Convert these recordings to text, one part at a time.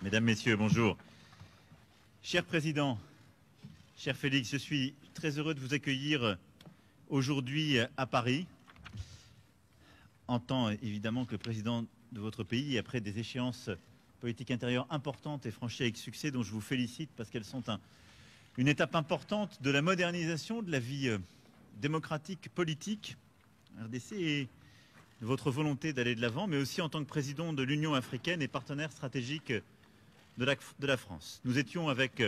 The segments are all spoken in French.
Mesdames, Messieurs, bonjour. Cher Président, cher Félix, je suis très heureux de vous accueillir aujourd'hui à Paris, en tant évidemment que Président de votre pays, et après des échéances politiques intérieures importantes et franchies avec succès, dont je vous félicite parce qu'elles sont une étape importante de la modernisation de la vie démocratique, politique, RDC, et de votre volonté d'aller de l'avant, mais aussi en tant que Président de l'Union africaine et partenaire stratégique de la France. Nous étions avec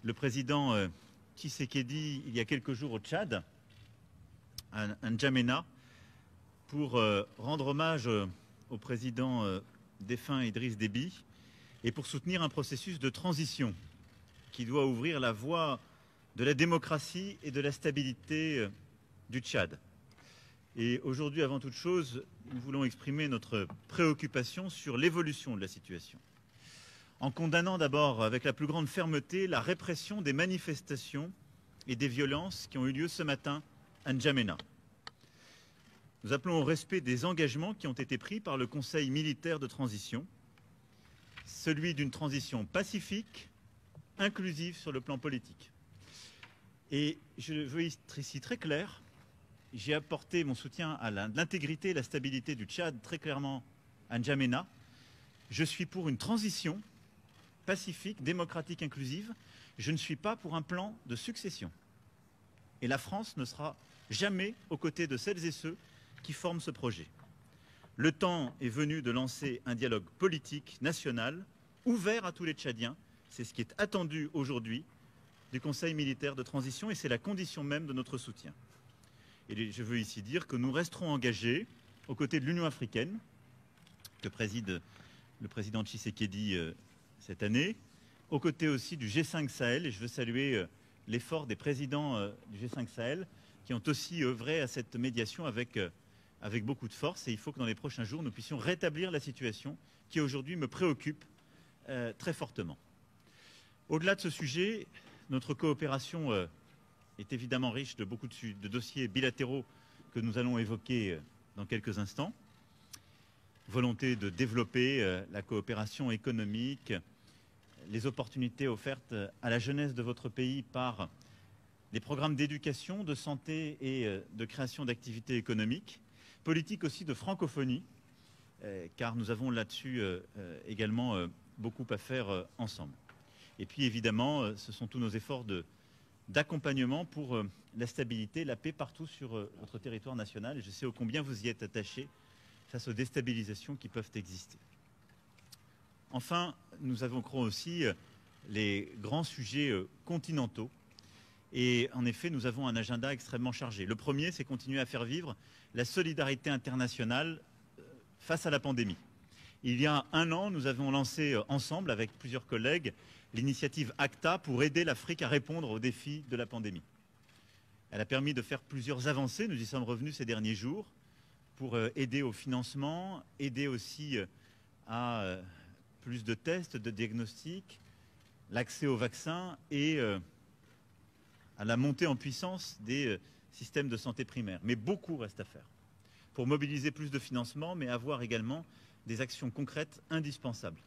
le président Tshisekedi il y a quelques jours au Tchad, à N'Djamena, pour rendre hommage au président défunt Idriss Déby et pour soutenir un processus de transition qui doit ouvrir la voie de la démocratie et de la stabilité du Tchad. Et aujourd'hui, avant toute chose, nous voulons exprimer notre préoccupation sur l'évolution de la situation, en condamnant d'abord avec la plus grande fermeté la répression des manifestations et des violences qui ont eu lieu ce matin à N'Djamena. Nous appelons au respect des engagements qui ont été pris par le Conseil militaire de transition, celui d'une transition pacifique, inclusive sur le plan politique. Et je veux être ici très clair, j'ai apporté mon soutien à l'intégrité et la stabilité du Tchad très clairement à N'Djamena. Je suis pour une transition pacifique, démocratique, inclusive. Je ne suis pas pour un plan de succession. Et la France ne sera jamais aux côtés de celles et ceux qui forment ce projet. Le temps est venu de lancer un dialogue politique national ouvert à tous les Tchadiens. C'est ce qui est attendu aujourd'hui du Conseil militaire de transition et c'est la condition même de notre soutien. Et je veux ici dire que nous resterons engagés aux côtés de l'Union africaine, que préside le président Tshisekedi cette année, aux côtés aussi du G5 Sahel, et je veux saluer l'effort des présidents du G5 Sahel qui ont aussi œuvré à cette médiation avec beaucoup de force, et il faut que dans les prochains jours, nous puissions rétablir la situation qui aujourd'hui me préoccupe très fortement. Au-delà de ce sujet, notre coopération est évidemment riche de beaucoup de dossiers bilatéraux que nous allons évoquer dans quelques instants. Volonté de développer la coopération économique, les opportunités offertes à la jeunesse de votre pays par les programmes d'éducation, de santé et de création d'activités économiques, politique aussi de francophonie, car nous avons là-dessus également beaucoup à faire ensemble. Et puis évidemment, ce sont tous nos efforts d'accompagnement pour la stabilité, la paix partout sur votre territoire national. Et je sais ô combien vous y êtes attachés face aux déstabilisations qui peuvent exister. Enfin, nous évoquerons aussi les grands sujets continentaux. Et en effet, nous avons un agenda extrêmement chargé. Le premier, c'est continuer à faire vivre la solidarité internationale face à la pandémie. Il y a un an, nous avons lancé ensemble, avec plusieurs collègues, l'initiative ACTA pour aider l'Afrique à répondre aux défis de la pandémie. Elle a permis de faire plusieurs avancées, nous y sommes revenus ces derniers jours, pour aider au financement, aider aussi à plus de tests, de diagnostics, l'accès aux vaccins et à la montée en puissance des systèmes de santé primaire. Mais beaucoup reste à faire pour mobiliser plus de financement, mais avoir également des actions concrètes indispensables.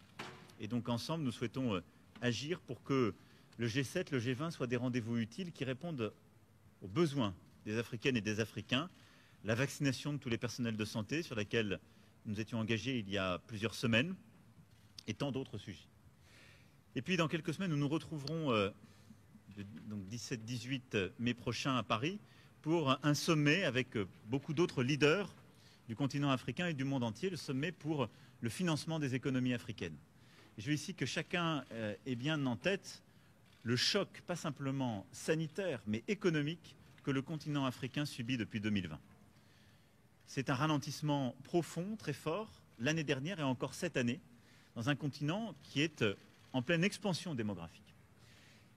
Et donc ensemble, nous souhaitons agir pour que le G7, le G20 soient des rendez-vous utiles qui répondent aux besoins des Africaines et des Africains, la vaccination de tous les personnels de santé sur laquelle nous étions engagés il y a plusieurs semaines, et tant d'autres sujets. Et puis dans quelques semaines, nous nous retrouverons donc 17-18 mai prochain à Paris pour un sommet avec beaucoup d'autres leaders du continent africain et du monde entier, le sommet pour le financement des économies africaines. Et je veux ici que chacun ait bien en tête le choc, pas simplement sanitaire, mais économique, que le continent africain subit depuis 2020. C'est un ralentissement profond, très fort, l'année dernière et encore cette année, dans un continent qui est en pleine expansion démographique.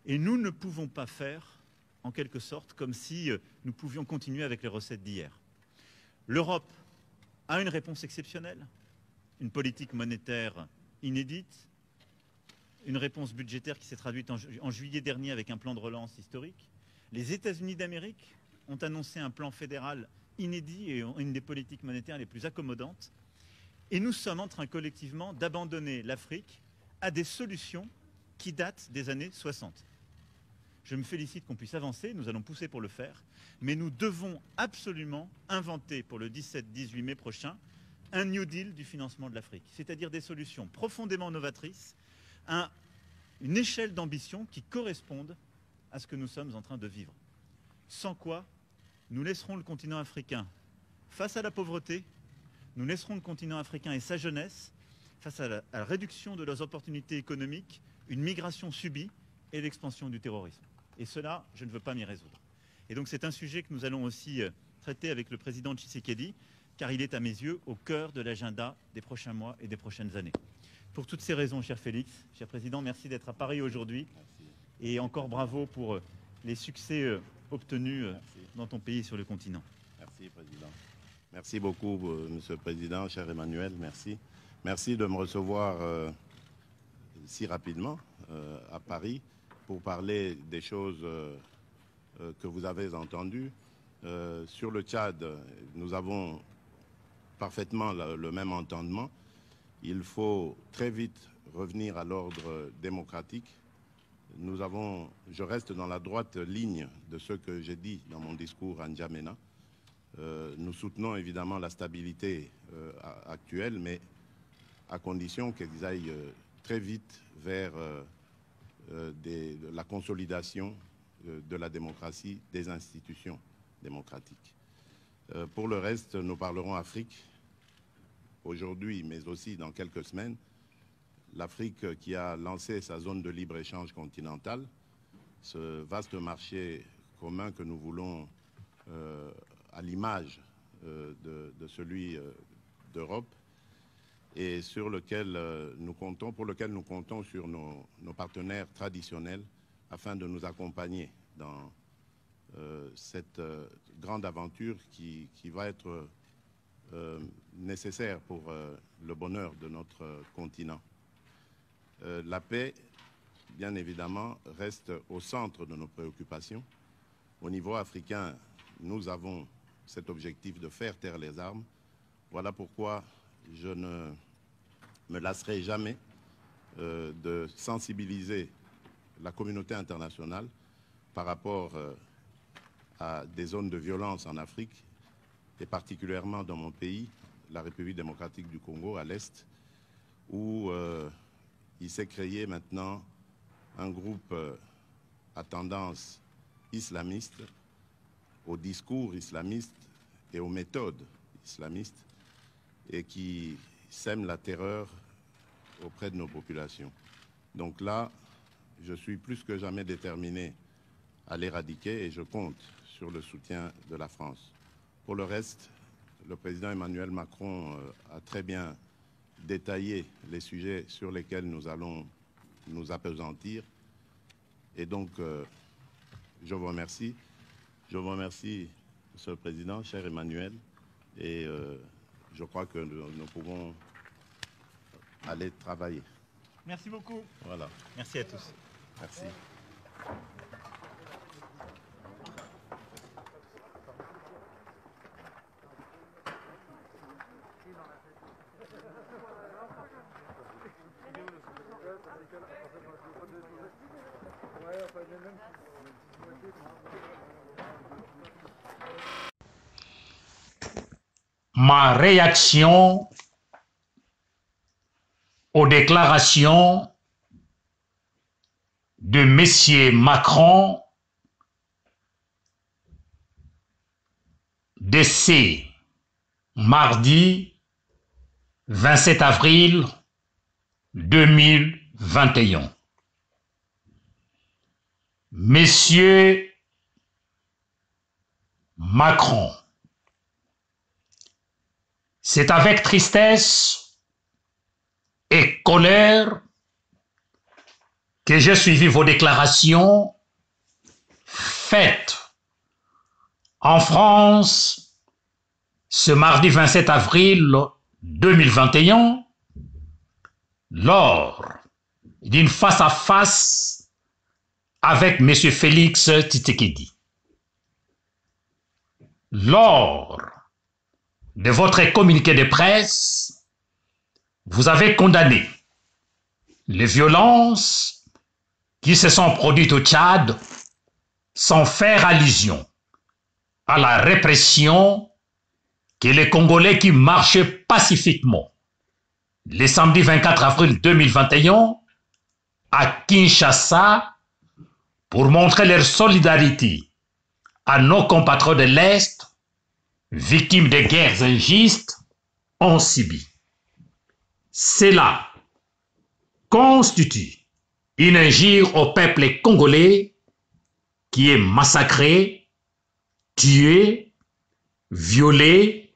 Et nous ne pouvons pas faire, en quelque sorte, comme si nous pouvions continuer avec les recettes d'hier. L'Europe a une réponse exceptionnelle, une politique monétaire inédite, une réponse budgétaire qui s'est traduite en juillet dernier avec un plan de relance historique. Les États-Unis d'Amérique ont annoncé un plan fédéral inédit et une des politiques monétaires les plus accommodantes. Et nous sommes en train collectivement d'abandonner l'Afrique à des solutions qui datent des années 60. Je me félicite qu'on puisse avancer, nous allons pousser pour le faire, mais nous devons absolument inventer pour le 17-18 mai prochain un New Deal du financement de l'Afrique, c'est-à-dire des solutions profondément novatrices, une échelle d'ambition qui corresponde à ce que nous sommes en train de vivre. Sans quoi, nous laisserons le continent africain face à la pauvreté, nous laisserons le continent africain et sa jeunesse face à la réduction de leurs opportunités économiques, une migration subie et l'expansion du terrorisme. Et cela, je ne veux pas m'y résoudre. Et donc c'est un sujet que nous allons aussi traiter avec le président Tshisekedi, car il est à mes yeux au cœur de l'agenda des prochains mois et des prochaines années. Pour toutes ces raisons, cher Félix, cher président, merci d'être à Paris aujourd'hui. Et encore bravo pour les succès obtenus dans ton pays sur le continent. Merci, président. Merci beaucoup, monsieur le président, cher Emmanuel, merci. Merci de me recevoir si rapidement à Paris pour parler des choses que vous avez entendues. Sur le Tchad, nous avons parfaitement le même entendement. Il faut très vite revenir à l'ordre démocratique. Je reste dans la droite ligne de ce que j'ai dit dans mon discours à N'Djamena. Nous soutenons évidemment la stabilité actuelle, mais à condition qu'ils aillent très vite vers la consolidation de la démocratie, des institutions démocratiques. Pour le reste, nous parlerons Afrique aujourd'hui, mais aussi dans quelques semaines. L'Afrique qui a lancé sa zone de libre-échange continentale, ce vaste marché commun que nous voulons à l'image de celui d'Europe, et pour lequel nous comptons sur nos partenaires traditionnels afin de nous accompagner dans cette grande aventure qui va être nécessaire pour le bonheur de notre continent. La paix, bien évidemment, reste au centre de nos préoccupations. Au niveau africain, nous avons cet objectif de faire taire les armes. Voilà pourquoi je ne me lasserai jamais de sensibiliser la communauté internationale par rapport à des zones de violence en Afrique, et particulièrement dans mon pays, la République démocratique du Congo, à l'Est, où il s'est créé maintenant un groupe à tendance islamiste, au discours islamiste et aux méthodes islamistes, et qui sème la terreur auprès de nos populations. Donc là, je suis plus que jamais déterminé à l'éradiquer et je compte sur le soutien de la France. Pour le reste, le président Emmanuel Macron a très bien détaillé les sujets sur lesquels nous allons nous appesantir. Et donc, je vous remercie. Je vous remercie, Monsieur le Président, cher Emmanuel. Et je crois que nous pouvons aller travailler. Merci beaucoup. Voilà. Merci à tous. Merci. Ma réaction aux déclarations de M. Macron de ce mardi 27 avril 2021. Monsieur Macron, c'est avec tristesse et colère que j'ai suivi vos déclarations faites en France ce mardi 27 avril 2021 lors d'une face-à-face avec M. Félix Tshisekedi. Lors de votre communiqué de presse, vous avez condamné Les violences qui se sont produites au Tchad sans faire allusion à la répression que les Congolais qui marchaient pacifiquement le samedi 24 avril 2021 à Kinshasa pour montrer leur solidarité à nos compatriotes de l'Est victimes de guerres injustes ont subi. Cela constitue une injure au peuple congolais qui est massacré, tué, violé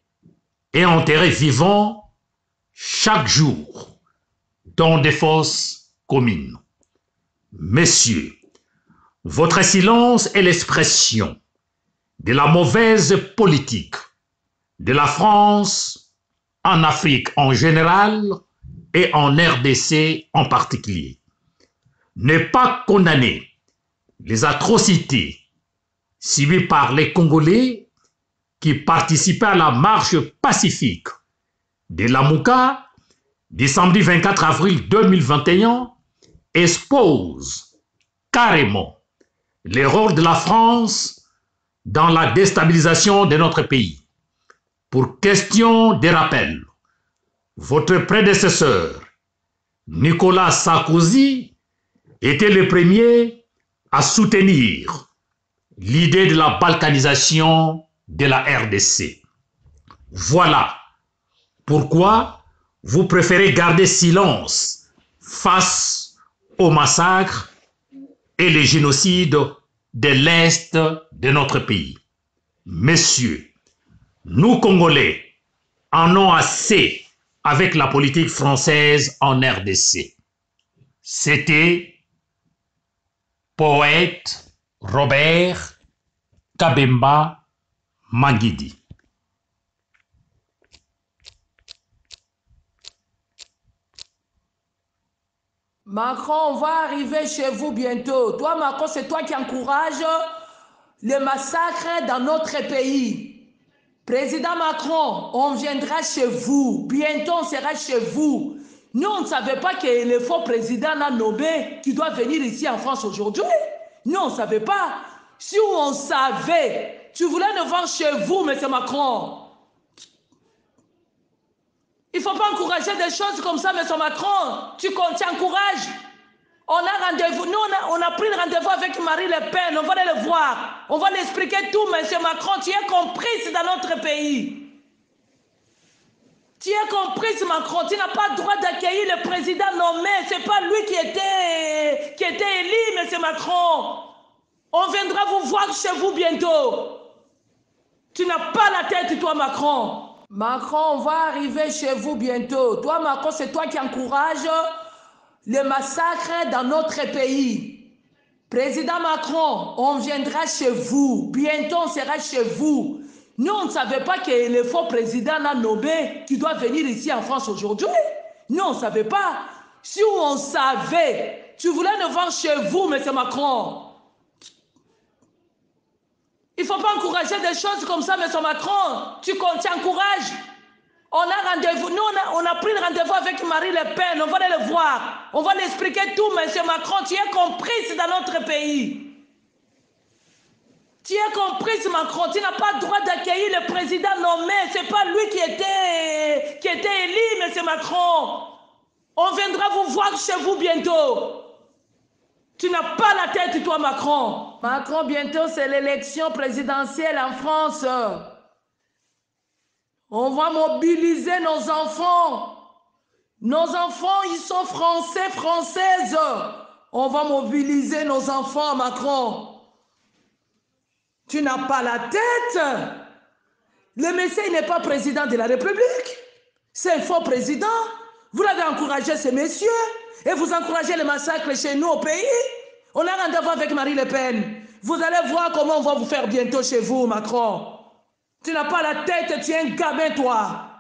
et enterré vivant chaque jour dans des fosses communes. Messieurs, votre silence est l'expression de la mauvaise politique de la France en Afrique en général et en RDC en particulier. Ne pas condamner les atrocités subies par les Congolais qui participaient à la marche pacifique de Lamuka du samedi 24 avril 2021 expose carrément le rôle de la France dans la déstabilisation de notre pays. Pour question de rappel, votre prédécesseur, Nicolas Sarkozy, était le premier à soutenir l'idée de la balkanisation de la RDC. Voilà pourquoi vous préférez garder silence face au massacre et les génocides de l'Est de notre pays. Messieurs, nous Congolais en avons assez avec la politique française en RDC. C'était poète Robert Kabemba Mangidi. Macron, on va arriver chez vous bientôt. Toi, Macron, c'est toi qui encourage le massacre dans notre pays. Président Macron, on viendra chez vous. Bientôt, on sera chez vous. Nous, on ne savait pas que le faux président l'a nommé qui doit venir ici en France aujourd'hui. Nous, on ne savait pas. Si on savait, tu voulais nous voir chez vous, M. Macron. Il ne faut pas encourager des choses comme ça, M. Macron. Tu encourages. On a rendez-vous. Nous, on a pris le rendez-vous avec Marine Le Pen. On va aller le voir. On va lui expliquer tout, M. Macron. Tu es comprise dans notre pays. Tu es comprise, Macron. Tu n'as pas le droit d'accueillir le président nommé. Ce n'est pas lui qui était élu, M. Macron. On viendra vous voir chez vous bientôt. Tu n'as pas la tête, toi, Macron. Macron, on va arriver chez vous bientôt. Toi, Macron, c'est toi qui encourage le massacre dans notre pays. Président Macron, on viendra chez vous. Bientôt, on sera chez vous. Nous, on ne savait pas que le faux président l'a nommé qui doit venir ici en France aujourd'hui. Nous, on ne savait pas. Si on savait, tu voulais nous voir chez vous, M. Macron. Il ne faut pas encourager des choses comme ça, M. Macron. Tu encourages. On a rendez-vous. Nous, on a pris le rendez-vous avec Marine Le Pen. On va aller le voir. On va lui expliquer tout, M. Macron. Tu es comprise dans notre pays. Tu es comprise, Macron. Tu n'as pas le droit d'accueillir le président nommé. Ce n'est pas lui qui était élu, M. Macron. On viendra vous voir chez vous bientôt. Tu n'as pas la tête, toi, Macron. Macron, bientôt, c'est l'élection présidentielle en France. On va mobiliser nos enfants. Nos enfants, ils sont français, françaises. On va mobiliser nos enfants, Macron. Tu n'as pas la tête. Le monsieur n'est pas président de la République. C'est un faux président. Vous l'avez encouragé, ces messieurs. Et vous encouragez le massacre chez nous au pays. On a rendez-vous avec Marine Le Pen. Vous allez voir comment on va vous faire bientôt chez vous, Macron. Tu n'as pas la tête, tu es un gamin, toi.